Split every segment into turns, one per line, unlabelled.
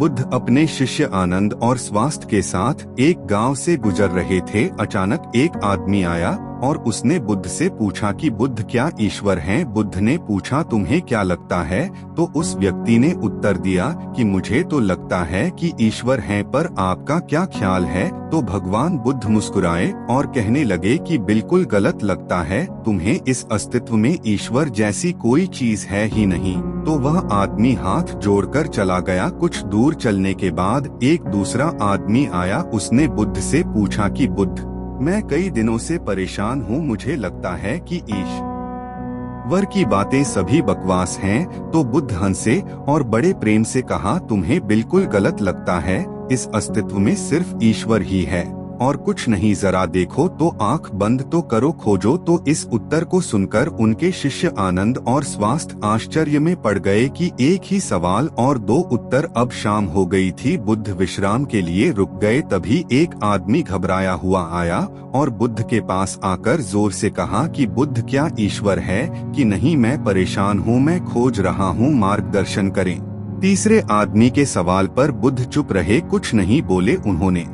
बुद्ध अपने शिष्य आनंद और स्वास्थ्य के साथ एक गांव से गुजर रहे थे। अचानक एक आदमी आया और उसने बुद्ध से पूछा कि बुद्ध क्या ईश्वर हैं? बुद्ध ने पूछा तुम्हें क्या लगता है? तो उस व्यक्ति ने उत्तर दिया कि मुझे तो लगता है कि ईश्वर हैं, पर आपका क्या ख्याल है? तो भगवान बुद्ध मुस्कुराए और कहने लगे कि बिल्कुल गलत लगता है, तुम्हें इस अस्तित्व में ईश्वर जैसी कोई चीज है ही नहीं। तो वह आदमी हाथ जोड़कर चला गया। कुछ दूर चलने के बाद एक दूसरा आदमी आया। उसने बुद्ध से पूछा कि बुद्ध, मैं कई दिनों से परेशान हूँ, मुझे लगता है कि ईश्वर की बातें सभी बकवास हैं। तो बुद्ध हंसे और बड़े प्रेम से कहा, तुम्हें बिल्कुल गलत लगता है, इस अस्तित्व में सिर्फ ईश्वर ही है और कुछ नहीं। जरा देखो तो, आंख बंद तो करो, खोजो तो। इस उत्तर को सुनकर उनके शिष्य आनंद और स्वास्थ्य आश्चर्य में पड़ गए कि एक ही सवाल और दो उत्तर। अब शाम हो गई थी। बुद्ध विश्राम के लिए रुक गए। तभी एक आदमी घबराया हुआ आया और बुद्ध के पास आकर जोर से कहा कि बुद्ध क्या ईश्वर है कि नहीं? मैं परेशान हूँ, मैं खोज रहा हूँ, मार्गदर्शन करें। तीसरे आदमी के सवाल पर बुद्ध चुप रहे, कुछ नहीं बोले। उन्होंने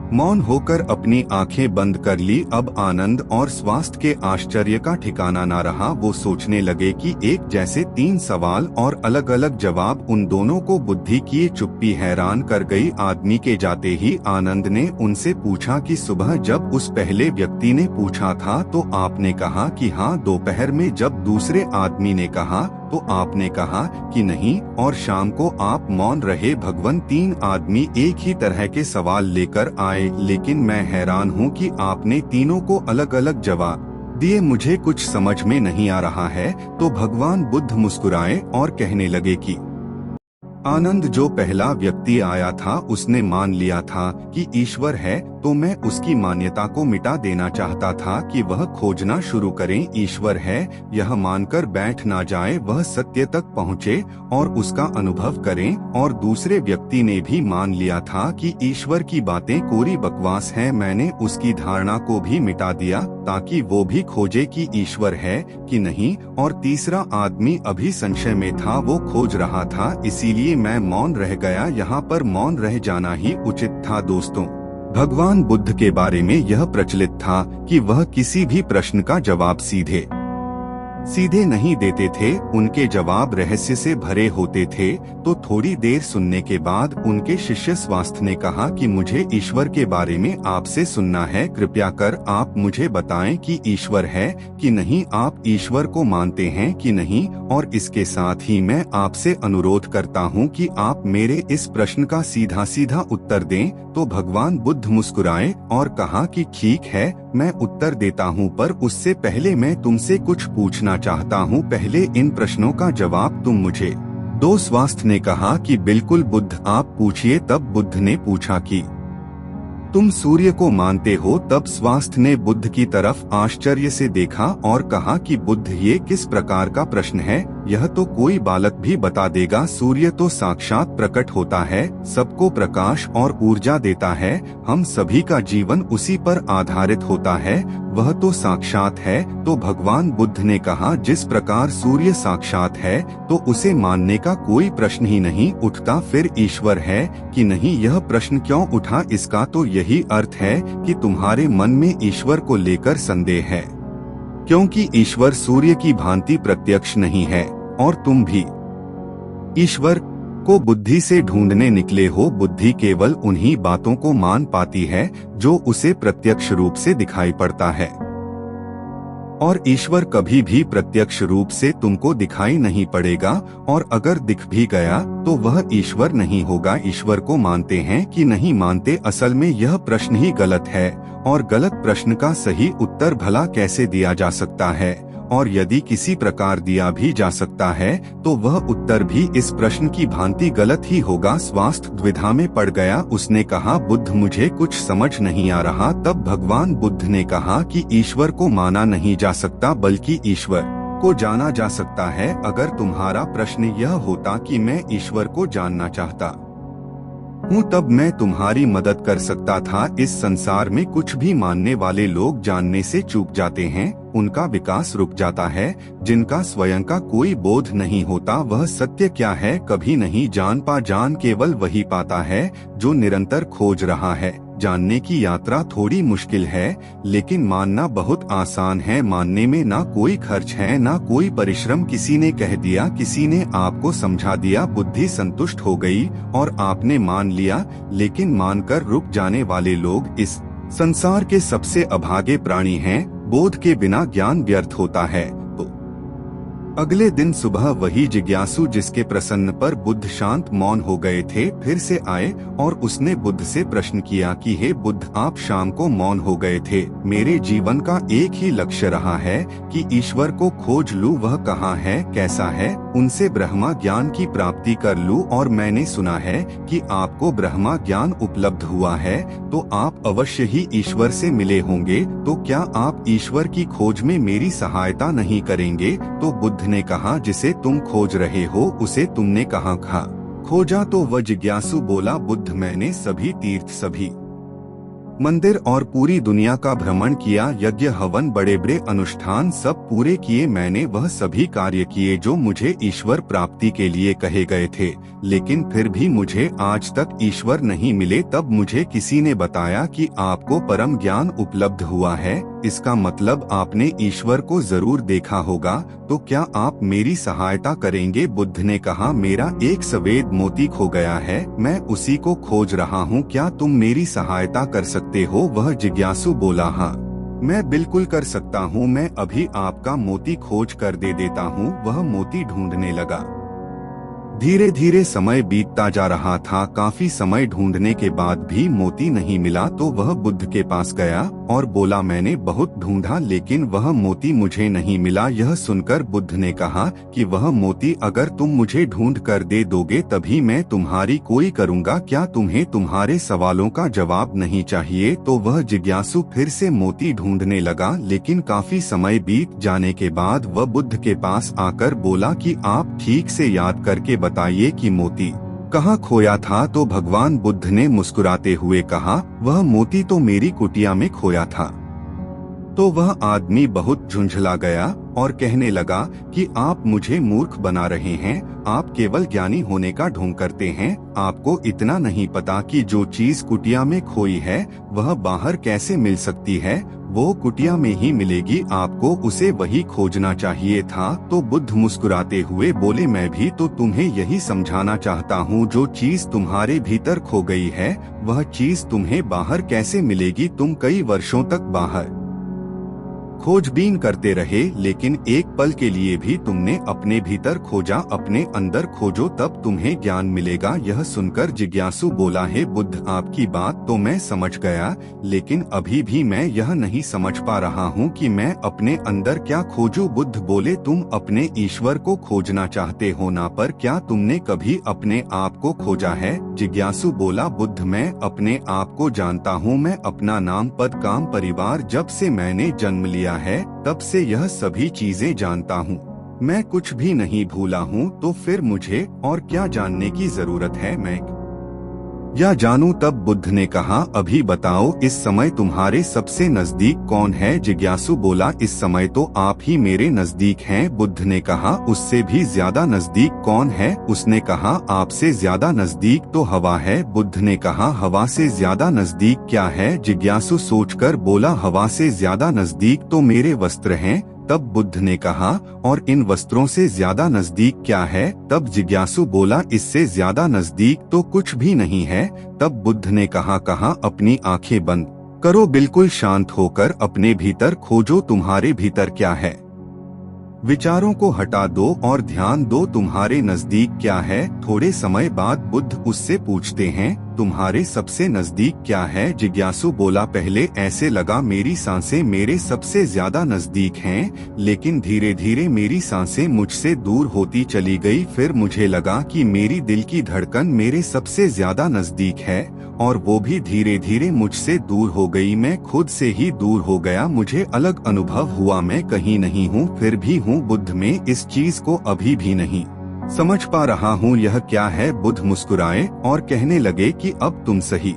मौन होकर अपनी आंखें बंद कर ली। अब आनंद और स्वास्थ्य के आश्चर्य का ठिकाना न रहा। वो सोचने लगे कि एक जैसे तीन सवाल और अलग अलग जवाब, उन दोनों को बुद्धि की चुप्पी हैरान कर गई। आदमी के जाते ही आनंद ने उनसे पूछा कि सुबह जब उस पहले व्यक्ति ने पूछा था तो आपने कहा कि हाँ, दोपहर में जब दूसरे आदमी ने कहा तो आपने कहा कि नहीं, और शाम को आप मौन रहे। भगवान, तीन आदमी एक ही तरह के सवाल लेकर आए, लेकिन मैं हैरान हूँ कि आपने तीनों को अलग अलग जवाब दिए। मुझे कुछ समझ में नहीं आ रहा है। तो भगवान बुद्ध मुस्कुराए और कहने लगे कि आनंद, जो पहला व्यक्ति आया था उसने मान लिया था कि ईश्वर है, तो मैं उसकी मान्यता को मिटा देना चाहता था कि वह खोजना शुरू करें। ईश्वर है यह मानकर बैठ ना जाए, वह सत्य तक पहुँचे और उसका अनुभव करें। और दूसरे व्यक्ति ने भी मान लिया था कि ईश्वर की बातें कोरी बकवास है। मैंने उसकी धारणा को भी मिटा दिया ताकि वो भी खोजे कि ईश्वर है कि नहीं। और तीसरा आदमी अभी संशय में था, वो खोज रहा था, इसीलिए मैं मौन रह गया। यहाँ पर मौन रह जाना ही उचित था। दोस्तों, भगवान बुद्ध के बारे में यह प्रचलित था कि वह किसी भी प्रश्न का जवाब सीधे नहीं देते थे। उनके जवाब रहस्य से भरे होते थे। तो थोड़ी देर सुनने के बाद उनके शिष्य स्वास्थ्य ने कहा कि मुझे ईश्वर के बारे में आपसे सुनना है। कृपया कर आप मुझे बताएं कि ईश्वर है कि नहीं, आप ईश्वर को मानते हैं कि नहीं? और इसके साथ ही मैं आपसे अनुरोध करता हूं कि आप मेरे इस प्रश्न का सीधा सीधा उत्तर दें। तो भगवान बुद्ध मुस्कुराए और कहा कि ठीक है, मैं उत्तर देता हूं, पर उससे पहले मैं तुमसे कुछ पूछना चाहता हूं। पहले इन प्रश्नों का जवाब तुम मुझे दो। स्वास्थ्य ने कहा कि बिल्कुल बुद्ध, आप पूछिए। तब बुद्ध ने पूछा कि तुम सूर्य को मानते हो? तब स्वास्थ्य ने बुद्ध की तरफ आश्चर्य से देखा और कहा कि बुद्ध, ये किस प्रकार का प्रश्न है? यह तो कोई बालक भी बता देगा। सूर्य तो साक्षात प्रकट होता है, सबको प्रकाश और ऊर्जा देता है। हम सभी का जीवन उसी पर आधारित होता है, वह तो साक्षात है। तो भगवान बुद्ध ने कहा, जिस प्रकार सूर्य साक्षात है तो उसे मानने का कोई प्रश्न ही नहीं उठता। फिर ईश्वर है कि नहीं, यह प्रश्न क्यों उठा? इसका तो यही अर्थ है कि तुम्हारे मन में ईश्वर को लेकर संदेह है, क्योंकि ईश्वर सूर्य की भांति प्रत्यक्ष नहीं है और तुम भी ईश्वर को बुद्धि से ढूंढने निकले हो। बुद्धि केवल उन्हीं बातों को मान पाती है जो उसे प्रत्यक्ष रूप से दिखाई पड़ता है, और ईश्वर कभी भी प्रत्यक्ष रूप से तुमको दिखाई नहीं पड़ेगा। और अगर दिख भी गया तो वह ईश्वर नहीं होगा। ईश्वर को मानते हैं कि नहीं मानते, असल में यह प्रश्न ही गलत है। और गलत प्रश्न का सही उत्तर भला कैसे दिया जा सकता है? और यदि किसी प्रकार दिया भी जा सकता है तो वह उत्तर भी इस प्रश्न की भांति गलत ही होगा। स्वास्थ्य द्विधा में पड़ गया। उसने कहा, बुद्ध, मुझे कुछ समझ नहीं आ रहा। तब भगवान बुद्ध ने कहा कि ईश्वर को माना नहीं जा सकता, बल्कि ईश्वर को जाना जा सकता है। अगर तुम्हारा प्रश्न यह होता कि मैं ईश्वर को जानना चाहता हूँ, तब मैं तुम्हारी मदद कर सकता था। इस संसार में कुछ भी मानने वाले लोग जानने से चूक जाते हैं। उनका विकास रुक जाता है। जिनका स्वयं का कोई बोध नहीं होता वह सत्य क्या है कभी नहीं जान केवल वही पाता है जो निरंतर खोज रहा है। जानने की यात्रा थोड़ी मुश्किल है, लेकिन मानना बहुत आसान है। मानने में ना कोई खर्च है ना कोई परिश्रम। किसी ने कह दिया, किसी ने आपको समझा दिया, बुद्धि संतुष्ट हो गई और आपने मान लिया। लेकिन मानकर रुक जाने वाले लोग इस संसार के सबसे अभागे प्राणी हैं। बोध के बिना ज्ञान व्यर्थ होता है। तो अगले दिन सुबह वही जिज्ञासु जिसके प्रसन्न पर बुद्ध शांत मौन हो गए थे फिर से आए और उसने बुद्ध से प्रश्न किया कि हे बुद्ध, आप शाम को मौन हो गए थे। मेरे जीवन का एक ही लक्ष्य रहा है कि ईश्वर को खोज लूं। वह कहाँ है, कैसा है, उनसे ब्रह्मा ज्ञान की प्राप्ति कर लूं। और मैंने सुना है कि आपको ब्रह्मा ज्ञान उपलब्ध हुआ है, तो आप अवश्य ही ईश्वर से मिले होंगे। तो क्या आप ईश्वर की खोज में मेरी सहायता नहीं करेंगे? तो बुद्ध ने कहा, जिसे तुम खोज रहे हो उसे तुमने कहाँ खोजा? तो वह जिज्ञासु बोला, बुद्ध, मैंने सभी तीर्थ, सभी मंदिर और पूरी दुनिया का भ्रमण किया। यज्ञ, हवन, बड़े बड़े अनुष्ठान सब पूरे किए। मैंने वह सभी कार्य किए जो मुझे ईश्वर प्राप्ति के लिए कहे गए थे, लेकिन फिर भी मुझे आज तक ईश्वर नहीं मिले। तब मुझे किसी ने बताया कि आपको परम ज्ञान उपलब्ध हुआ है, इसका मतलब आपने ईश्वर को जरूर देखा होगा। तो क्या आप मेरी सहायता करेंगे? बुद्ध ने कहा, मेरा एक सफेद मोती खो गया है, मैं उसी को खोज रहा हूँ। क्या तुम मेरी सहायता कर सकते हो? वह जिज्ञासु बोला, हाँ, मैं बिल्कुल कर सकता हूँ। मैं अभी आपका मोती खोज कर दे देता हूँ। वह मोती ढूंढने लगा। धीरे धीरे समय बीतता जा रहा था। काफी समय ढूंढने के बाद भी मोती नहीं मिला। तो वह बुद्ध के पास गया और बोला, मैंने बहुत ढूंढा लेकिन वह मोती मुझे नहीं मिला। यह सुनकर बुद्ध ने कहा कि वह मोती अगर तुम मुझे ढूंढ कर दे दोगे तभी मैं तुम्हारी कोई करूँगा। क्या तुम्हें तुम्हारे सवालों का जवाब नहीं चाहिए? तो वह जिज्ञासु फिर से मोती ढूंढने लगा, लेकिन काफी समय बीत जाने के बाद वह बुद्ध के पास आकर बोला कि आप ठीक से याद करके बताइए कि मोती कहाँ खोया था? तो भगवान बुद्ध ने मुस्कुराते हुए कहा, वह मोती तो मेरी कुटिया में खोया था। तो वह आदमी बहुत झुंझला गया और कहने लगा कि आप मुझे मूर्ख बना रहे हैं। आप केवल ज्ञानी होने का ढोंग करते हैं। आपको इतना नहीं पता कि जो चीज कुटिया में खोई है वह बाहर कैसे मिल सकती है। वो कुटिया में ही मिलेगी, आपको उसे वही खोजना चाहिए था। तो बुद्ध मुस्कुराते हुए बोले, मैं भी तो तुम्हें यही समझाना चाहता हूँ। जो चीज तुम्हारे भीतर खो गई है वह चीज तुम्हें बाहर कैसे मिलेगी? तुम कई वर्षों तक बाहर खोजबीन करते रहे, लेकिन एक पल के लिए भी तुमने अपने भीतर खोजा। अपने अंदर खोजो, तब तुम्हें ज्ञान मिलेगा। यह सुनकर जिज्ञासु बोला, है बुद्ध, आपकी बात तो मैं समझ गया, लेकिन अभी भी मैं यह नहीं समझ पा रहा हूँ कि मैं अपने अंदर क्या खोजूं। बुद्ध बोले, तुम अपने ईश्वर को खोजना चाहते हो ना, पर क्या तुमने कभी अपने आप को खोजा है? जिज्ञासु बोला, बुद्ध, मैं अपने आप को जानता हूँ। मैं अपना नाम, पद, काम, परिवार, जब से मैंने जन्म लिया है तब से यह सभी चीजें जानता हूँ। मैं कुछ भी नहीं भूला हूँ। तो फिर मुझे और क्या जानने की जरूरत है? मैं या जानूं? तब बुद्ध ने कहा, अभी बताओ, इस समय तुम्हारे सबसे नजदीक कौन है? जिज्ञासु बोला, इस समय तो आप ही मेरे नजदीक हैं। बुद्ध ने कहा, उससे भी ज्यादा नजदीक कौन है? उसने कहा, आपसे ज्यादा नजदीक तो हवा है। बुद्ध ने कहा, हवा से ज्यादा नजदीक क्या है? जिज्ञासु सोचकर बोला, हवा से ज्यादा नजदीक तो मेरे वस्त्र हैं। तब बुद्ध ने कहा, और इन वस्त्रों से ज्यादा नजदीक क्या है? तब जिज्ञासु बोला, इससे ज्यादा नजदीक तो कुछ भी नहीं है। तब बुद्ध ने कहा, अपनी आंखें बंद करो, बिल्कुल शांत होकर अपने भीतर खोजो, तुम्हारे भीतर क्या है। विचारों को हटा दो और ध्यान दो, तुम्हारे नजदीक क्या है। थोड़े समय बाद बुद्ध उससे पूछते हैं, तुम्हारे सबसे नजदीक क्या है? जिज्ञासु बोला, पहले ऐसे लगा मेरी सांसें मेरे सबसे ज्यादा नजदीक हैं, लेकिन धीरे धीरे मेरी सांसें मुझसे दूर होती चली गई। फिर मुझे लगा कि मेरी दिल की धड़कन मेरे सबसे ज्यादा नजदीक है और वो भी धीरे धीरे मुझसे दूर हो गई। मैं खुद से ही दूर हो गया, मुझे अलग अनुभव हुआ, मैं कहीं नहीं हूँ, फिर भी हूँ। बुद्ध में इस चीज को अभी भी नहीं समझ पा रहा हूँ, यह क्या है? बुद्ध मुस्कुराए और कहने लगे कि अब तुम सही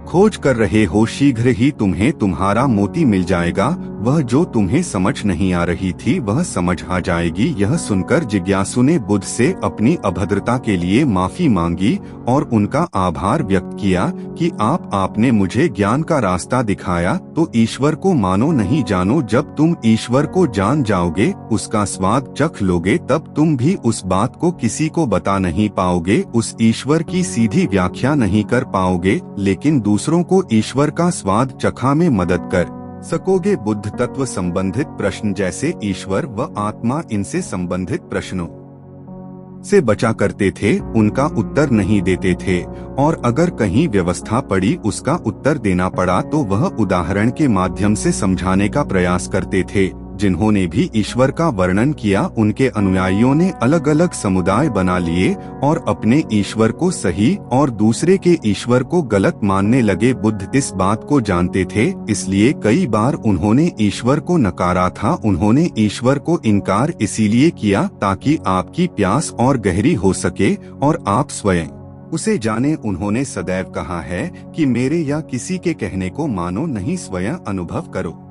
खोज कर रहे हो, शीघ्र ही तुम्हें तुम्हारा मोती मिल जाएगा। वह जो तुम्हें समझ नहीं आ रही थी वह समझ आ जाएगी। यह सुनकर जिज्ञासु ने बुद्ध से अपनी अभद्रता के लिए माफी मांगी और उनका आभार व्यक्त किया कि आपने मुझे ज्ञान का रास्ता दिखाया। तो ईश्वर को मानो नहीं जानो, जब तुम ईश्वर को जान जाओगे, उसका स्वाद चख लोगे, तब तुम भी उस बात को किसी को बता नहीं पाओगे, उस ईश्वर की सीधी व्याख्या नहीं कर पाओगे, लेकिन दूसरों को ईश्वर का स्वाद चखा में मदद कर सकोगे। बुद्ध तत्व संबंधित प्रश्न जैसे ईश्वर व आत्मा, इनसे संबंधित प्रश्नों से बचा करते थे, उनका उत्तर नहीं देते थे, और अगर कहीं व्यवस्था पड़ी उसका उत्तर देना पड़ा तो वह उदाहरण के माध्यम से समझाने का प्रयास करते थे। जिन्होंने भी ईश्वर का वर्णन किया उनके अनुयायियों ने अलग अलग समुदाय बना लिए और अपने ईश्वर को सही और दूसरे के ईश्वर को गलत मानने लगे। बुद्ध इस बात को जानते थे, इसलिए कई बार उन्होंने ईश्वर को नकारा था। उन्होंने ईश्वर को इनकार इसीलिए किया ताकि आपकी प्यास और गहरी हो सके और आप स्वयं उसे जाने। उन्होंने सदैव कहा है कि मेरे या किसी के कहने को मानो नहीं, स्वयं अनुभव करो।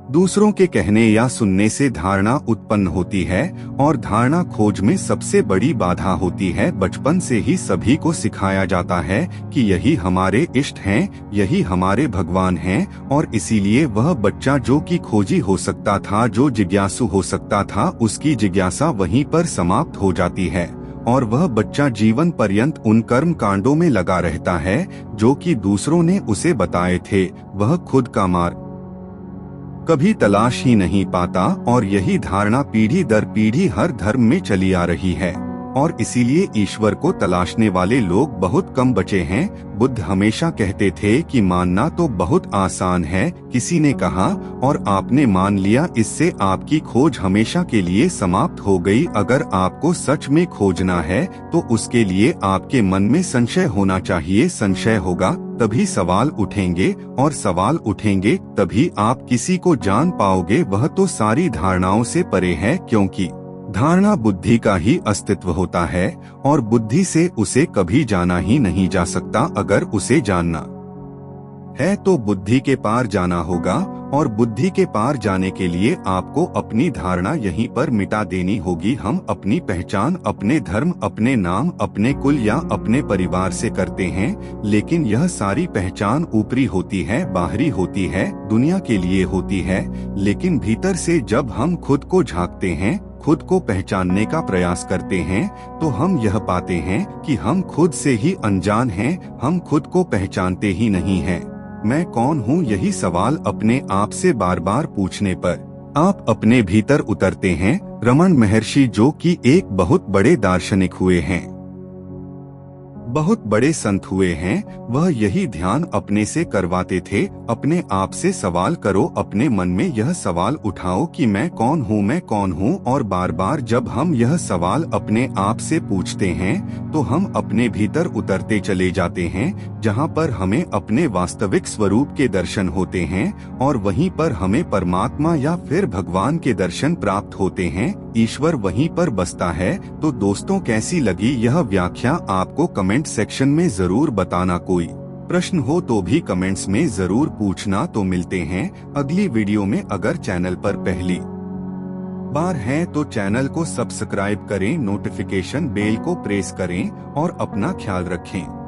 दूसरों के कहने या सुनने से धारणा उत्पन्न होती है और धारणा खोज में सबसे बड़ी बाधा होती है। बचपन से ही सभी को सिखाया जाता है कि यही हमारे इष्ट हैं, यही हमारे भगवान हैं, और इसीलिए वह बच्चा जो कि खोजी हो सकता था, जो जिज्ञासु हो सकता था, उसकी जिज्ञासा वहीं पर समाप्त हो जाती है और वह बच्चा जीवन पर्यंत उन कर्म कांडों में लगा रहता है जो कि दूसरों ने उसे बताए थे। वह खुद का मार्ग कभी तलाश ही नहीं पाता और यही धारणा पीढ़ी दर पीढ़ी हर धर्म में चली आ रही है और इसीलिए ईश्वर को तलाशने वाले लोग बहुत कम बचे हैं। बुद्ध हमेशा कहते थे कि मानना तो बहुत आसान है, किसी ने कहा और आपने मान लिया, इससे आपकी खोज हमेशा के लिए समाप्त हो गई। अगर आपको सच में खोजना है तो उसके लिए आपके मन में संशय होना चाहिए। संशय होगा तभी सवाल उठेंगे और सवाल उठेंगे तभी आप किसी को जान पाओगे। वह तो सारी धारणाओं से परे है, क्योंकि धारणा बुद्धि का ही अस्तित्व होता है और बुद्धि से उसे कभी जाना ही नहीं जा सकता। अगर उसे जानना है तो बुद्धि के पार जाना होगा और बुद्धि के पार जाने के लिए आपको अपनी धारणा यहीं पर मिटा देनी होगी। हम अपनी पहचान अपने धर्म, अपने नाम, अपने कुल या अपने परिवार से करते हैं, लेकिन यह सारी पहचान ऊपरी होती है, बाहरी होती है, दुनिया के लिए होती है। लेकिन भीतर से जब हम खुद को झांकते हैं, खुद को पहचानने का प्रयास करते हैं, तो हम यह पाते हैं कि हम खुद से ही अनजान हैं। हम खुद को पहचानते ही नहीं हैं। मैं कौन हूँ, यही सवाल अपने आप से बार बार पूछने पर आप अपने भीतर उतरते हैं। रमन महर्षि, जो कि एक बहुत बड़े दार्शनिक हुए हैं, बहुत बड़े संत हुए हैं, वह यही ध्यान अपने से करवाते थे। अपने आप से सवाल करो, अपने मन में यह सवाल उठाओ कि मैं कौन हूँ, मैं कौन हूँ। और बार बार जब हम यह सवाल अपने आप से पूछते हैं तो हम अपने भीतर उतरते चले जाते हैं, जहाँ पर हमें अपने वास्तविक स्वरूप के दर्शन होते हैं और वहीं पर हमें परमात्मा या फिर भगवान के दर्शन प्राप्त होते हैं। ईश्वर वहीं पर बसता है। तो दोस्तों, कैसी लगी यह व्याख्या आपको कमेंट सेक्शन में जरूर बताना। कोई प्रश्न हो तो भी कमेंट्स में जरूर पूछना। तो मिलते हैं अगली वीडियो में। अगर चैनल पर पहली बार हैं तो चैनल को सब्सक्राइब करें, नोटिफिकेशन बेल को प्रेस करें और अपना ख्याल रखें।